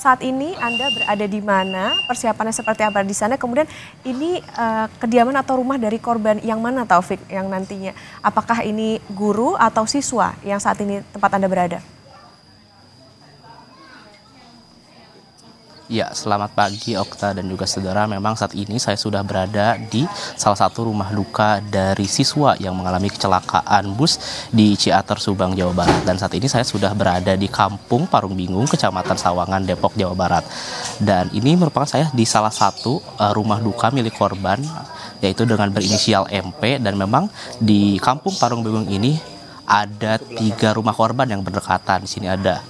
saat ini Anda berada di mana, persiapannya seperti apa di sana, kemudian ini kediaman atau rumah dari korban yang mana Taufik yang nantinya? Apakah ini guru atau siswa yang saat ini tempat Anda berada? Ya, selamat pagi Okta dan juga saudara. Memang saat ini saya sudah berada di salah satu rumah duka dari siswa yang mengalami kecelakaan bus di Ciater, Subang, Jawa Barat. Dan saat ini saya sudah berada di Kampung Parung Bingung, Kecamatan Sawangan, Depok, Jawa Barat. Dan ini merupakan saya di salah satu rumah duka milik korban, yaitu dengan berinisial MP. Dan memang di Kampung Parung Bingung ini ada 3 rumah korban yang berdekatan. Di sini ada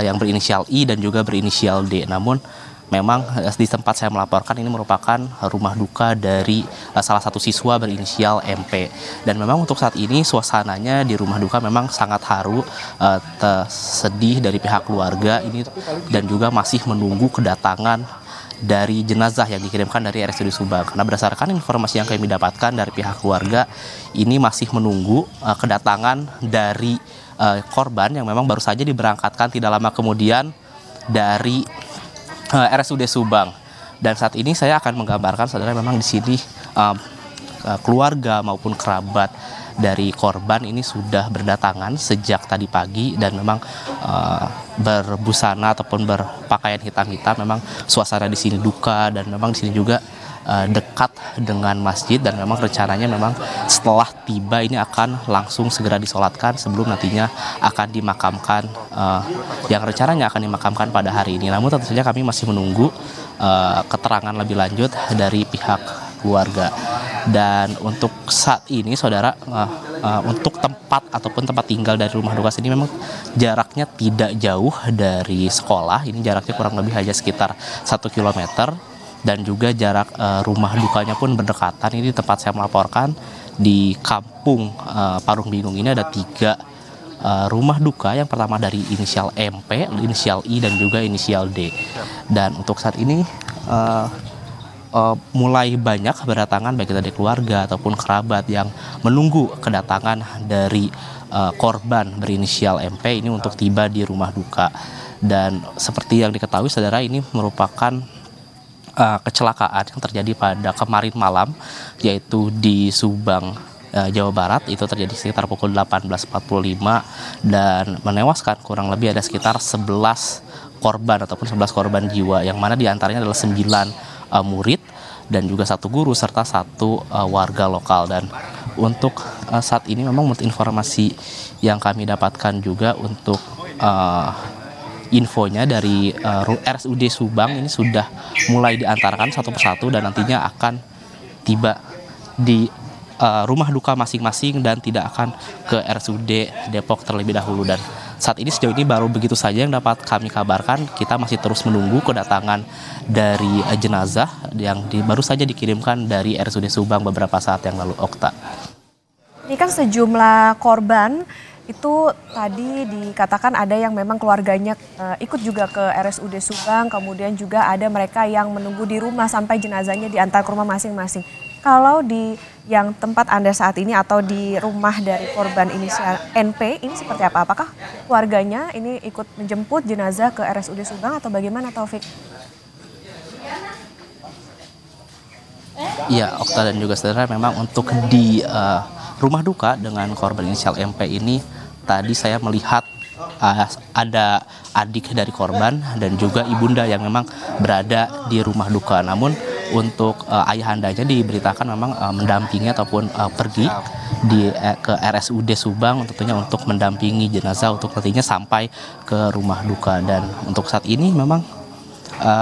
yang berinisial I dan juga berinisial D. Namun memang di tempat saya melaporkan ini merupakan rumah duka dari salah satu siswa berinisial MP. Dan memang untuk saat ini suasananya di rumah duka memang sangat haru, sedih dari pihak keluarga ini, dan juga masih menunggu kedatangan dari jenazah yang dikirimkan dari RSUD Subang. Karena berdasarkan informasi yang kami dapatkan dari pihak keluarga, ini masih menunggu kedatangan dari korban yang memang baru saja diberangkatkan tidak lama kemudian dari RSUD Subang. Dan saat ini saya akan menggambarkan, saudara, memang di sini keluarga maupun kerabat dari korban ini sudah berdatangan sejak tadi pagi, dan memang berbusana ataupun berpakaian hitam-hitam. Memang suasana di sini duka, dan memang di sini juga dekat dengan masjid, dan memang rencananya memang setelah tiba ini akan langsung segera disolatkan sebelum nantinya akan dimakamkan, yang rencananya akan dimakamkan pada hari ini. Namun tentu saja kami masih menunggu keterangan lebih lanjut dari pihak keluarga. Dan untuk saat ini, saudara, untuk tempat ataupun tempat tinggal dari rumah duka ini memang jaraknya tidak jauh dari sekolah. Ini jaraknya kurang lebih hanya sekitar 1 kilometer. Dan juga jarak rumah dukanya pun berdekatan. Ini tempat saya melaporkan di Kampung Parung Bingung ini ada 3 rumah duka. Yang pertama dari inisial MP, inisial I, dan juga inisial D. Dan untuk saat ini mulai banyak berdatangan baik dari keluarga ataupun kerabat yang menunggu kedatangan dari korban berinisial MP ini untuk tiba di rumah duka. Dan seperti yang diketahui, saudara, ini merupakan kecelakaan yang terjadi pada kemarin malam, yaitu di Subang, Jawa Barat. Itu terjadi sekitar pukul 18.45 dan menewaskan kurang lebih ada sekitar 11 korban ataupun 11 korban jiwa, yang mana diantaranya adalah 9 murid dan juga 1 guru serta 1 warga lokal. Dan untuk saat ini memang menurut informasi yang kami dapatkan juga, untuk infonya dari RSUD Subang ini sudah mulai diantarkan satu persatu dan nantinya akan tiba di rumah duka masing-masing dan tidak akan ke RSUD Depok terlebih dahulu. Dan saat ini sejauh ini baru begitu saja yang dapat kami kabarkan. Kita masih terus menunggu kedatangan dari jenazah yang baru saja dikirimkan dari RSUD Subang beberapa saat yang lalu, Okta. Ini kan sejumlah korban itu tadi dikatakan ada yang memang keluarganya ikut juga ke RSUD Subang, kemudian juga ada mereka yang menunggu di rumah sampai jenazahnya diantar ke rumah masing-masing. Kalau di yang tempat Anda saat ini atau di rumah dari korban inisial NP ini seperti apa? Apakah keluarganya ini ikut menjemput jenazah ke RSUD Subang atau bagaimana, Taufik? Iya, Okta dan juga saudara, memang untuk di rumah duka dengan korban inisial MP ini tadi saya melihat ada adik dari korban dan juga ibunda yang memang berada di rumah duka. Namun untuk ayahandanya diberitakan memang mendampingi ataupun pergi ke RSUD Subang tentunya untuk mendampingi jenazah untuk nantinya sampai ke rumah duka. Dan untuk saat ini memang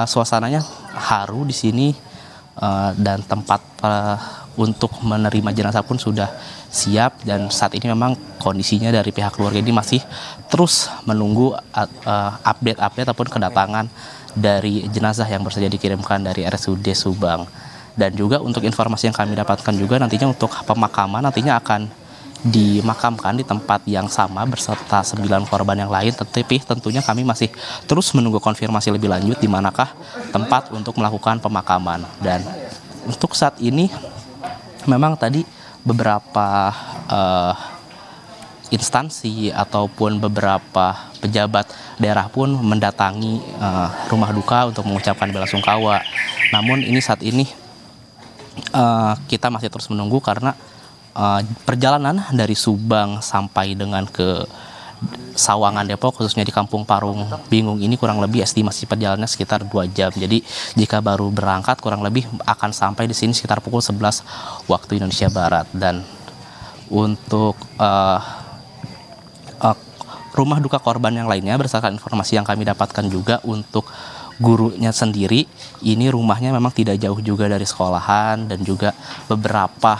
suasananya haru di sini, dan tempat untuk menerima jenazah pun sudah siap. Dan saat ini memang kondisinya dari pihak keluarga ini masih terus menunggu update ataupun kedatangan dari jenazah yang baru saja dikirimkan dari RSUD Subang. Dan juga untuk informasi yang kami dapatkan juga, nantinya untuk pemakaman nantinya akan dimakamkan di tempat yang sama beserta 9 korban yang lain. Tetapi tentunya kami masih terus menunggu konfirmasi lebih lanjut di manakah tempat untuk melakukan pemakaman. Dan untuk saat ini memang tadi beberapa instansi ataupun beberapa pejabat daerah pun mendatangi rumah duka untuk mengucapkan belasungkawa. Namun ini saat ini kita masih terus menunggu karena perjalanan dari Subang sampai dengan ke Sawangan Depok, khususnya di Kampung Parung Bingung ini kurang lebih estimasi perjalanannya sekitar 2 jam. Jadi jika baru berangkat kurang lebih akan sampai di sini sekitar pukul 11 waktu Indonesia Barat. Dan untuk rumah duka korban yang lainnya, berdasarkan informasi yang kami dapatkan juga untuk gurunya sendiri, ini rumahnya memang tidak jauh juga dari sekolahan, dan juga beberapa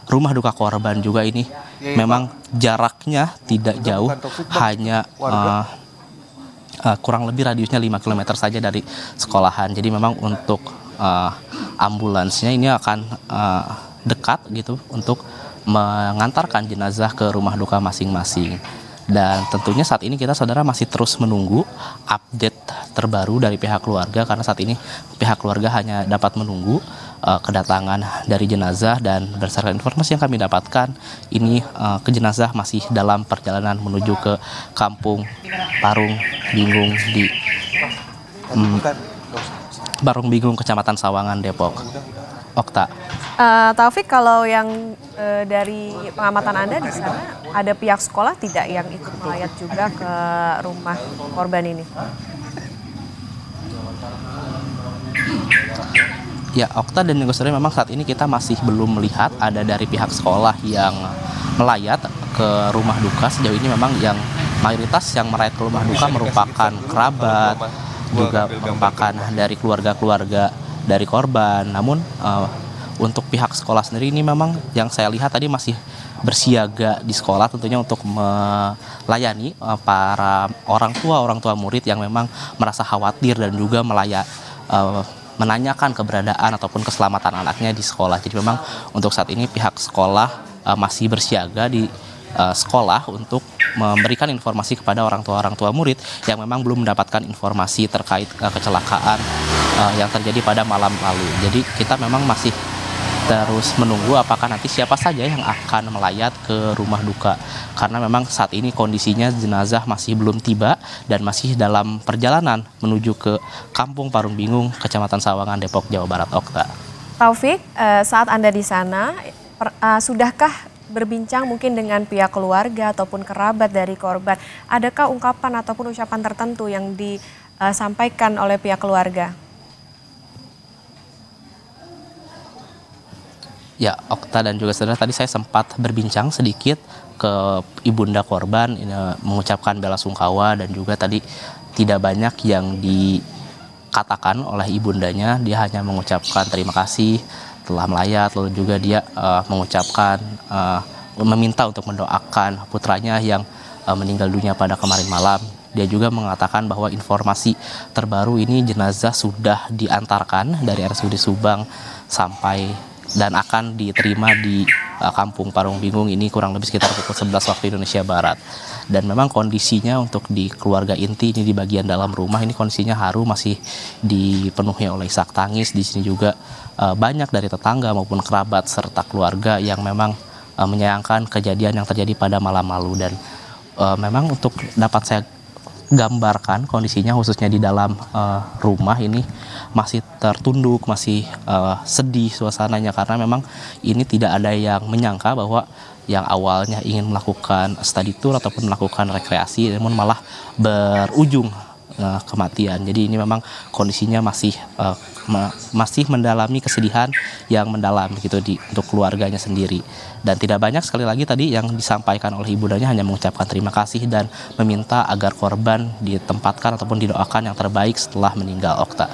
rumah duka korban juga ini memang jaraknya tidak jauh, hanya kurang lebih radiusnya 5 km saja dari sekolahan. Jadi memang untuk ambulansnya ini akan dekat gitu untuk mengantarkan jenazah ke rumah duka masing-masing. Dan tentunya saat ini kita saudara masih terus menunggu update terbaru dari pihak keluarga, karena saat ini pihak keluarga hanya dapat menunggu kedatangan dari jenazah, dan berdasarkan informasi yang kami dapatkan ini ke jenazah masih dalam perjalanan menuju ke Kampung Parung Bingung di Parung Bingung, Kecamatan Sawangan, Depok. Okta. Taufik, kalau yang dari pengamatan Anda di sana ada pihak sekolah tidak yang ikut melayat juga ke rumah korban ini? Ya, Okta dan juga saudara, memang saat ini kita masih belum melihat ada dari pihak sekolah yang melayat ke rumah duka. Sejauh ini memang yang mayoritas yang melayat ke rumah duka merupakan kerabat, juga merupakan dari keluarga-keluarga dari korban. Namun untuk pihak sekolah sendiri ini memang yang saya lihat tadi masih bersiaga di sekolah, tentunya untuk melayani para orang tua murid yang memang merasa khawatir dan juga menanyakan keberadaan ataupun keselamatan anaknya di sekolah. Jadi memang untuk saat ini pihak sekolah masih bersiaga di sekolah untuk memberikan informasi kepada orang tua murid yang memang belum mendapatkan informasi terkait kecelakaan yang terjadi pada malam lalu. Jadi kita memang masih terus menunggu apakah nanti siapa saja yang akan melayat ke rumah duka, karena memang saat ini kondisinya jenazah masih belum tiba dan masih dalam perjalanan menuju ke Kampung Parung Bingung, Kecamatan Sawangan, Depok, Jawa Barat. Okta. Taufik, saat Anda di sana, sudahkah berbincang mungkin dengan pihak keluarga ataupun kerabat dari korban? Adakah ungkapan ataupun ucapan tertentu yang disampaikan oleh pihak keluarga? Ya, Okta dan juga saudara, tadi saya sempat berbincang sedikit ke ibunda korban, mengucapkan belasungkawa, dan juga tadi tidak banyak yang dikatakan oleh ibundanya. Dia hanya mengucapkan terima kasih telah melayat, lalu juga dia mengucapkan meminta untuk mendoakan putranya yang meninggal dunia pada kemarin malam. Dia juga mengatakan bahwa informasi terbaru ini jenazah sudah diantarkan dari RSUD Subang dan akan diterima di Kampung Parung Bingung ini kurang lebih sekitar pukul 11 waktu Indonesia Barat. Dan memang kondisinya untuk di keluarga inti ini di bagian dalam rumah ini kondisinya haru, masih dipenuhi oleh isak tangis. Di sini juga banyak dari tetangga maupun kerabat serta keluarga yang memang menyayangkan kejadian yang terjadi pada malam lalu. Dan memang untuk dapat saya gambarkan kondisinya khususnya di dalam rumah ini masih tertunduk, masih sedih suasananya, karena memang ini tidak ada yang menyangka bahwa yang awalnya ingin melakukan study tour ataupun melakukan rekreasi namun malah berujung kematian. Jadi ini memang kondisinya masih mendalami kesedihan yang mendalam gitu untuk keluarganya sendiri. Dan tidak banyak, sekali lagi tadi yang disampaikan oleh ibundanya hanya mengucapkan terima kasih dan meminta agar korban ditempatkan ataupun didoakan yang terbaik setelah meninggal. Okta.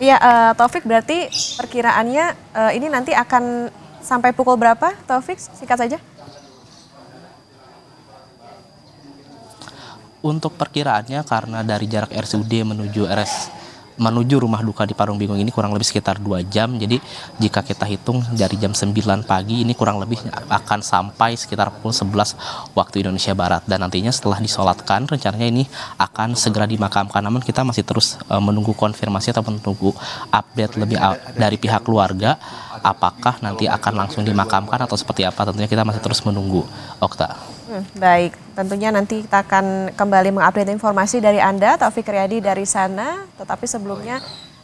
Iya, Taufik, berarti perkiraannya ini nanti akan sampai pukul berapa, Taufik? Singkat saja. Untuk perkiraannya, karena dari jarak RSUD menuju rumah duka di Parung Bingung ini kurang lebih sekitar 2 jam. Jadi jika kita hitung dari jam 9 pagi ini kurang lebih akan sampai sekitar pukul 11 waktu Indonesia Barat. Dan nantinya setelah disolatkan rencananya ini akan segera dimakamkan. Namun kita masih terus menunggu konfirmasi atau menunggu update lebih dari pihak keluarga apakah nanti akan langsung dimakamkan atau seperti apa, tentunya kita masih terus menunggu, Okta. Baik, tentunya nanti kita akan kembali mengupdate informasi dari Anda, Taufik Riyadi dari sana. Tetapi sebelumnya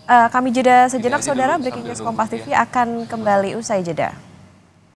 kami jeda sejenak, saudara. Breaking News Kompas TV akan kembali usai jeda.